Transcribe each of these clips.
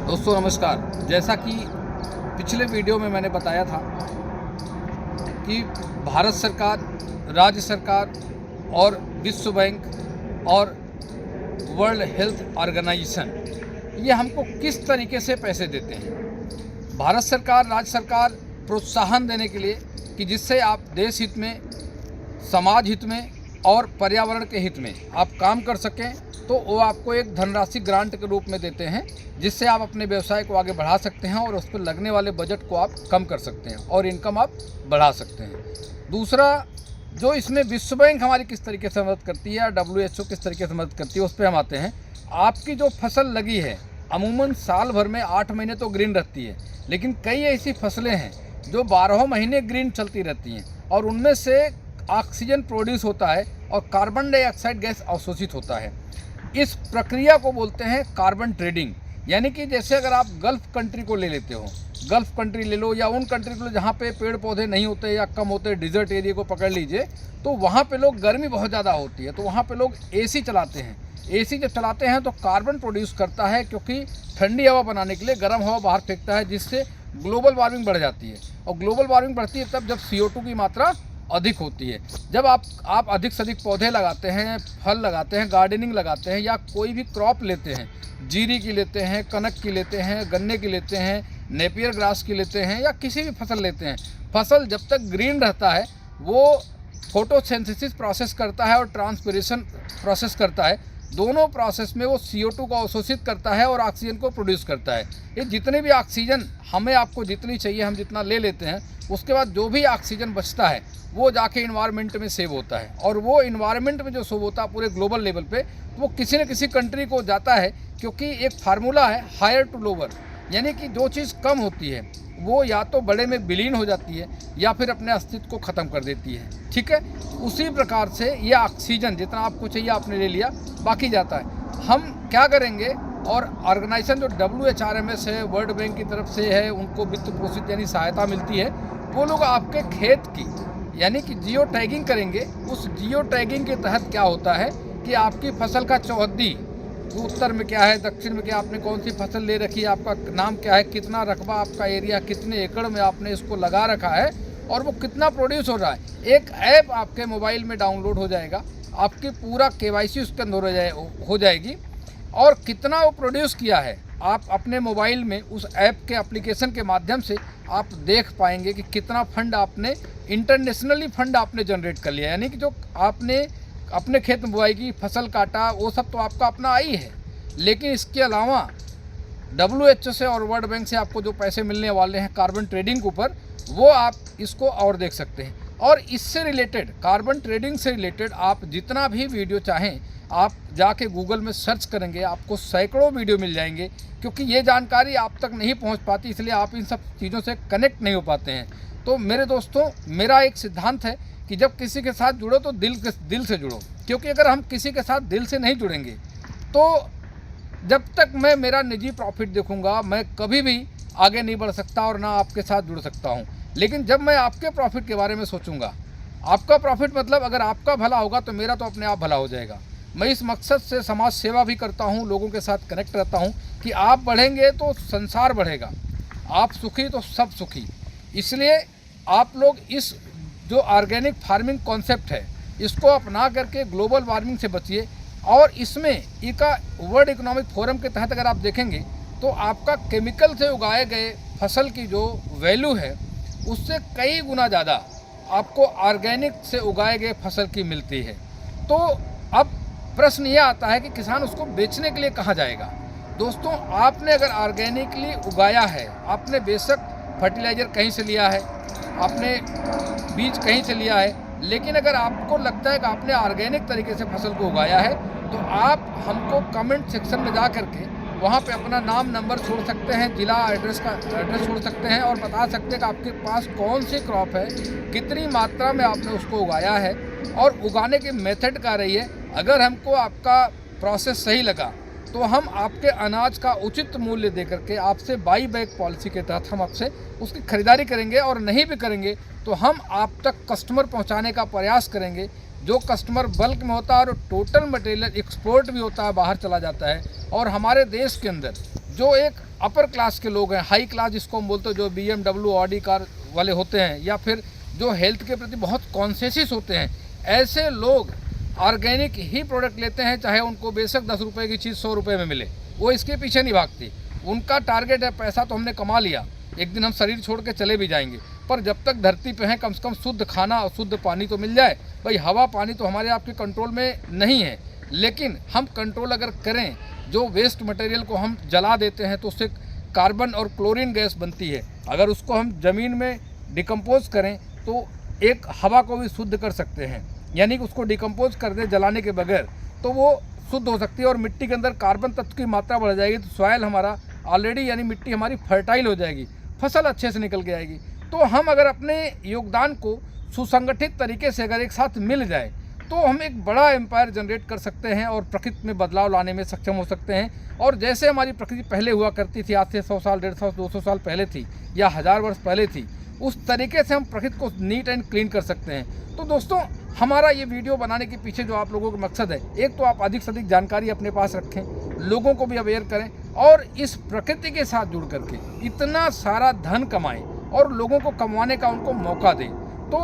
दोस्तों नमस्कार। जैसा कि पिछले वीडियो में मैंने बताया था कि भारत सरकार, राज्य सरकार और विश्व बैंक और वर्ल्ड हेल्थ ऑर्गेनाइजेशन ये हमको किस तरीके से पैसे देते हैं। भारत सरकार, राज्य सरकार प्रोत्साहन देने के लिए कि जिससे आप देश हित में, समाज हित में और पर्यावरण के हित में आप काम कर सकें, तो वो आपको एक धनराशि ग्रांट के रूप में देते हैं, जिससे आप अपने व्यवसाय को आगे बढ़ा सकते हैं और उस पर लगने वाले बजट को आप कम कर सकते हैं और इनकम आप बढ़ा सकते हैं। दूसरा, जो इसमें विश्व बैंक हमारी किस तरीके से मदद करती है या WHO किस तरीके से मदद करती है, उस पर हम आते हैं। आपकी जो फसल लगी है, अमूमन साल भर में 8 महीने तो ग्रीन रहती है, लेकिन कई ऐसी फसलें हैं जो 12 महीने ग्रीन चलती रहती हैं और उनमें से ऑक्सीजन प्रोड्यूस होता है और कार्बन डाइऑक्साइड गैस अवशोषित होता है। इस प्रक्रिया को बोलते हैं कार्बन ट्रेडिंग। यानी कि जैसे अगर आप गल्फ़ कंट्री को ले लेते हो, गल्फ़ कंट्री ले लो या उन कंट्री को लो जहाँ पे पेड़ पौधे नहीं होते या कम होते, डिजर्ट एरिया को पकड़ लीजिए, तो वहाँ पे लोग गर्मी बहुत ज़्यादा होती है, तो वहाँ पे लोग AC चलाते हैं। AC जब चलाते हैं तो कार्बन प्रोड्यूस करता है, क्योंकि ठंडी हवा बनाने के लिए गर्म हवा बाहर फेंकता है, जिससे ग्लोबल वार्मिंग बढ़ जाती है। और ग्लोबल वार्मिंग बढ़ती है तब जब CO2 की मात्रा अधिक होती है। जब आप अधिक से अधिक पौधे लगाते हैं, फल लगाते हैं, गार्डनिंग लगाते हैं या कोई भी क्रॉप लेते हैं, जीरी की लेते हैं, कनक की लेते हैं, गन्ने की लेते हैं, नेपियर ग्रास की लेते हैं या किसी भी फसल लेते हैं, फसल जब तक ग्रीन रहता है वो फोटोसिंथेसिस प्रोसेस करता है और ट्रांसपिरेशन प्रोसेस करता है। दोनों प्रोसेस में वो CO2 को अवशोषित करता है और ऑक्सीजन को प्रोड्यूस करता है। ये जितनी भी ऑक्सीजन हमें आपको जितनी चाहिए हम जितना ले लेते हैं, उसके बाद जो भी ऑक्सीजन बचता है वो जाके इन्वायरमेंट में सेव होता है, और वो इन्वायरमेंट में जो सेव होता है पूरे ग्लोबल लेवल पे, तो वो किसी न किसी कंट्री को जाता है, क्योंकि एक फार्मूला है हायर टू लोअर। यानी कि जो चीज़ कम होती है वो या तो बड़े में विलीन हो जाती है या फिर अपने अस्तित्व को ख़त्म कर देती है। ठीक है, उसी प्रकार से ये ऑक्सीजन जितना आपको चाहिए आपने ले लिया, बाकी जाता है। हम क्या करेंगे, और ऑर्गेनाइजेशन जो WHRMS है, वर्ल्ड बैंक की तरफ से है, उनको वित्त पोषित यानी सहायता मिलती है। वो लोग आपके खेत की यानी कि जियो टैगिंग करेंगे। उस जियो टैगिंग के तहत क्या होता है कि आपकी फसल का चौहद्दी, उत्तर में क्या है, दक्षिण में क्या, आपने कौन सी फसल ले रखी है, आपका नाम क्या है, कितना रकबा, आपका एरिया, कितने एकड़ में आपने इसको लगा रखा है और वो कितना प्रोड्यूस हो रहा है, एक ऐप आपके मोबाइल में डाउनलोड हो जाएगा। आपकी पूरा KYC उसके अंदर हो जाएगी और कितना वो प्रोड्यूस किया है आप अपने मोबाइल में उस ऐप के एप्लीकेशन के माध्यम से आप देख पाएंगे कि कितना फंड आपने, इंटरनेशनली फंड आपने जनरेट कर लिया। यानी कि जो आपने अपने खेत में बुआई की, फसल काटा, वो सब तो आपका अपना आई है, लेकिन इसके अलावा WHO से और वर्ल्ड बैंक से आपको जो पैसे मिलने वाले हैं कार्बन ट्रेडिंग के ऊपर, वो आप इसको और देख सकते हैं। और इससे रिलेटेड, कार्बन ट्रेडिंग से रिलेटेड आप जितना भी वीडियो चाहें आप जाके गूगल में सर्च करेंगे, आपको सैकड़ों वीडियो मिल जाएंगे, क्योंकि ये जानकारी आप तक नहीं पहुंच पाती, इसलिए आप इन सब चीज़ों से कनेक्ट नहीं हो पाते हैं। तो मेरे दोस्तों, मेरा एक सिद्धांत है कि जब किसी के साथ जुड़ो तो दिल से जुड़ो, क्योंकि अगर हम किसी के साथ दिल से नहीं जुड़ेंगे तो जब तक मैं मेरा निजी प्रॉफिट देखूंगा, मैं कभी भी आगे नहीं बढ़ सकता और ना आपके साथ जुड़ सकता हूं। लेकिन जब मैं आपके प्रॉफिट के बारे में सोचूंगा, आपका प्रॉफिट मतलब अगर आपका भला होगा तो मेरा तो अपने आप भला हो जाएगा। मैं इस मकसद से समाज सेवा भी करता हूं, लोगों के साथ कनेक्ट रहता हूं कि आप बढ़ेंगे तो संसार बढ़ेगा, आप सुखी तो सब सुखी। इसलिए आप लोग इस जो ऑर्गेनिक फार्मिंग कॉन्सेप्ट है इसको अपना करके ग्लोबल वार्मिंग से बचिए। और इसमें इका वर्ल्ड इकोनॉमिक फोरम के तहत अगर आप देखेंगे तो आपका केमिकल से उगाए गए फसल की जो वैल्यू है उससे कई गुना ज़्यादा आपको ऑर्गेनिक से उगाए गए फसल की मिलती है। तो अब प्रश्न ये आता है कि किसान उसको बेचने के लिए कहाँ जाएगा। दोस्तों, आपने अगर ऑर्गेनिकली उगाया है, आपने बेशक फर्टिलाइज़र कहीं से लिया है, आपने बीज कहीं से लिया है, लेकिन अगर आपको लगता है कि आपने ऑर्गेनिक तरीके से फसल को उगाया है तो आप हमको कमेंट सेक्शन में जा करके वहाँ पे अपना नाम, नंबर छोड़ सकते हैं, जिला, एड्रेस छोड़ सकते हैं और बता सकते हैं कि आपके पास कौन सी क्रॉप है, कितनी मात्रा में आपने उसको उगाया है और उगाने की मेथड क्या रही है। अगर हमको आपका प्रोसेस सही लगा तो हम आपके अनाज का उचित मूल्य दे करके आपसे बाई बैक पॉलिसी के तहत हम आपसे उसकी खरीदारी करेंगे, और नहीं भी करेंगे तो हम आप तक कस्टमर पहुंचाने का प्रयास करेंगे। जो कस्टमर बल्क में होता है और टोटल मटेरियल एक्सपोर्ट भी होता है, बाहर चला जाता है, और हमारे देश के अंदर जो एक अपर क्लास के लोग हैं, हाई क्लास जिसको हम बोलते हैं, जो BMW ऑडी कार वाले होते हैं, या फिर जो हेल्थ के प्रति बहुत कॉन्शियस होते हैं, ऐसे लोग ऑर्गेनिक ही प्रोडक्ट लेते हैं, चाहे उनको बेशक 10 रुपये की चीज़ 100 रुपये में मिले, वो इसके पीछे नहीं भागती। उनका टारगेट है पैसा तो हमने कमा लिया, एक दिन हम शरीर छोड़ के चले भी जाएंगे, पर जब तक धरती पे हैं कम से कम शुद्ध खाना और शुद्ध पानी तो मिल जाए। भाई हवा पानी तो हमारे आपके कंट्रोल में नहीं है, लेकिन हम कंट्रोल अगर करें, जो वेस्ट मटेरियल को हम जला देते हैं तो उससे कार्बन और क्लोरीन गैस बनती है, अगर उसको हम ज़मीन में डिकम्पोज करें तो एक हवा को भी शुद्ध कर सकते हैं, यानी कि उसको डिकम्पोज कर दे जलाने के बगैर तो वो शुद्ध हो सकती है और मिट्टी के अंदर कार्बन तत्व की मात्रा बढ़ जाएगी, तो सॉइल हमारा ऑलरेडी यानी मिट्टी हमारी फर्टाइल हो जाएगी, फसल अच्छे से निकल के आएगी। तो हम अगर अपने योगदान को सुसंगठित तरीके से अगर एक साथ मिल जाए तो हम एक बड़ा एम्पायर जनरेट कर सकते हैं और प्रकृति में बदलाव लाने में सक्षम हो सकते हैं। और जैसे हमारी प्रकृति पहले हुआ करती थी, आज से 100 साल 150 200 साल पहले थी या 1000 वर्ष पहले थी, उस तरीके से हम प्रकृति को नीट एंड क्लीन कर सकते हैं। तो दोस्तों, हमारा ये वीडियो बनाने के पीछे जो आप लोगों का मकसद है, एक तो आप अधिक से अधिक जानकारी अपने पास रखें, लोगों को भी अवेयर करें और इस प्रकृति के साथ जुड़ करके इतना सारा धन कमाएं और लोगों को कमाने का उनको मौका दें। तो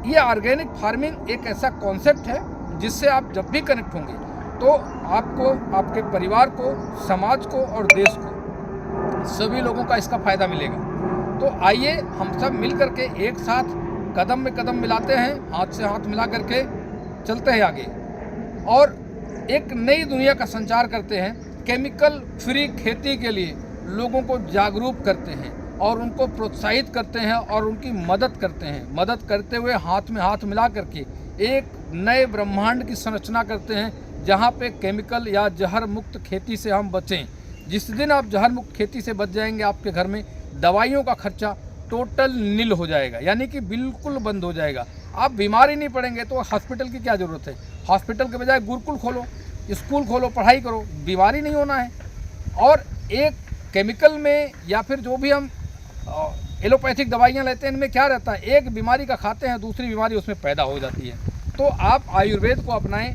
ये ऑर्गेनिक फार्मिंग एक ऐसा कॉन्सेप्ट है जिससे आप जब भी कनेक्ट होंगे तो आपको, आपके परिवार को, समाज को और देश को, सभी लोगों का इसका फ़ायदा मिलेगा। तो आइए हम सब मिल करके एक साथ कदम में कदम मिलाते हैं, हाथ से हाथ मिला करके चलते हैं आगे और एक नई दुनिया का संचार करते हैं। केमिकल फ्री खेती के लिए लोगों को जागरूक करते हैं और उनको प्रोत्साहित करते हैं और उनकी मदद करते हैं। मदद करते हुए हाथ में हाथ मिला करके एक नए ब्रह्मांड की संरचना करते हैं जहाँ पे केमिकल या जहर मुक्त खेती से हम बचें। जिस दिन आप जहर मुक्त खेती से बच जाएंगे, आपके घर में दवाइयों का खर्चा टोटल नील हो जाएगा, यानी कि बिल्कुल बंद हो जाएगा। आप बीमार ही नहीं पड़ेंगे तो हॉस्पिटल की क्या ज़रूरत है। हॉस्पिटल के बजाय गुरुकुल खोलो, स्कूल खोलो, पढ़ाई करो, बीमारी नहीं होना है। और एक केमिकल में या फिर जो भी हम एलोपैथिक दवाइयाँ लेते हैं, इनमें क्या रहता है, एक बीमारी का खाते हैं दूसरी बीमारी उसमें पैदा हो जाती है। तो आप आयुर्वेद को अपनाएं,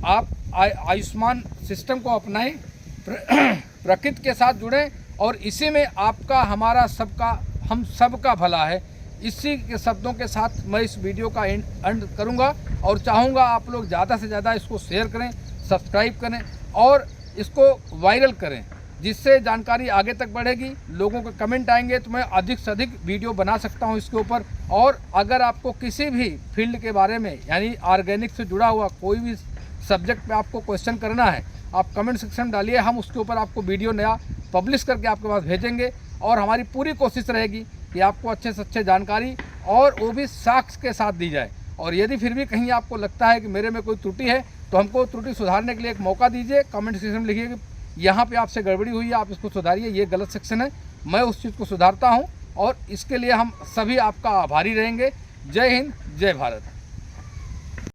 आप आयुष्मान सिस्टम को अपनाएं, प्रकृति के साथ जुड़ें और इसी में आपका, हमारा, सबका, हम सबका भला है। इसी के शब्दों के साथ मैं इस वीडियो का एंड करूंगा और चाहूँगा आप लोग ज़्यादा से ज़्यादा इसको शेयर करें, सब्सक्राइब करें और इसको वायरल करें, जिससे जानकारी आगे तक बढ़ेगी। लोगों के कमेंट आएंगे तो मैं अधिक से अधिक वीडियो बना सकता हूं इसके ऊपर। और अगर आपको किसी भी फील्ड के बारे में यानी ऑर्गेनिक से जुड़ा हुआ कोई भी सब्जेक्ट पे आपको क्वेश्चन करना है, आप कमेंट सेक्शन में डालिए, हम उसके ऊपर आपको वीडियो नया पब्लिश करके आपके पास भेजेंगे। और हमारी पूरी कोशिश रहेगी कि आपको अच्छे से अच्छे जानकारी और वो भी साक्ष्य के साथ दी जाए। और यदि फिर भी कहीं आपको लगता है कि मेरे में कोई त्रुटि है तो हमको त्रुटि सुधारने के लिए एक मौका दीजिए। कमेंट सेक्शन में लिखिए कि यहाँ पे आपसे गड़बड़ी हुई है, आप इसको सुधारिए, ये गलत सेक्शन है, मैं उस चीज़ को सुधारता हूँ और इसके लिए हम सभी आपका आभारी रहेंगे। जय हिंद, जय भारत।